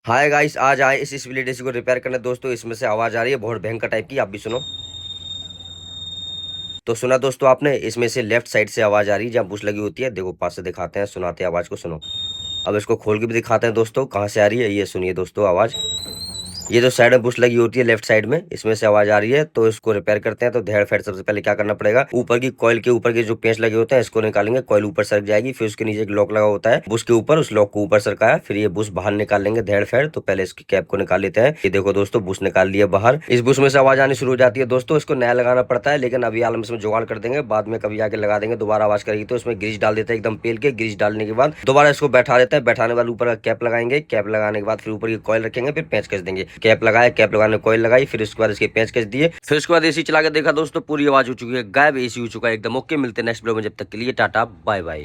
Hi guys, आज आए इस स्प्लिट एसी को रिपेयर करने। दोस्तों इसमें से आवाज आ रही है बहुत भयंकर टाइप की, आप भी सुनो। तो सुना दोस्तों आपने, इसमें से लेफ्ट साइड से आवाज आ रही है जहाँ बुश लगी होती है। देखो पास से दिखाते हैं, सुनाते हैं आवाज को, सुनो। अब इसको खोल के भी दिखाते हैं दोस्तों कहाँ से आ रही है। ये सुनिए दोस्तों आवाज। ये जो साइड में बुश लगी होती है लेफ्ट साइड में, इसमें से आवाज आ रही है। तो इसको रिपेयर करते हैं। तो धेड़ फेड़ सबसे पहले क्या करना पड़ेगा, ऊपर की कॉइल के ऊपर के जो पेंच लगे होते हैं इसको निकालेंगे। कॉइल ऊपर सरक जाएगी, फिर उसके नीचे एक लॉक लगा होता है बुश के ऊपर, उस लॉक को ऊपर सरकाया, फिर ये बुश बाहर निकाल लेंगे धेड़ फेड़। तो पहले इसकी कैप को निकाल लेते हैं। ये देखो दोस्तों बुश निकाल लिया बाहर। इस बुश में से आवाज आनी शुरू हो जाती है दोस्तों। इसको नया लगाना पड़ता है, लेकिन अभी हाल में इसमें जुगाड़ कर देंगे, बाद में कभी आके लगा देंगे। दोबारा आवाज करेगी तो इसमें ग्रीस डाल देते हैं एकदम पेल के। ग्रीस डालने के बाद दोबारा इसको बैठा देते हैं। बैठाने वाले ऊपर का कैप लगाएंगे। कैप लगाने के बाद फिर ऊपर की कॉइल रखेंगे, फिर पेंच कस देंगे। कैप लगाया, कैप लगाने कॉइल लगाई, फिर उसके बाद इसके पेंच कस दिए। फिर उसके बाद एसी चला के देखा दोस्तों, पूरी आवाज हो चुकी है गायब। एसी हो चुका है एकदम ओके। मिलते हैं नेक्स्ट वीडियो में, जब तक के लिए टाटा बाय बाय।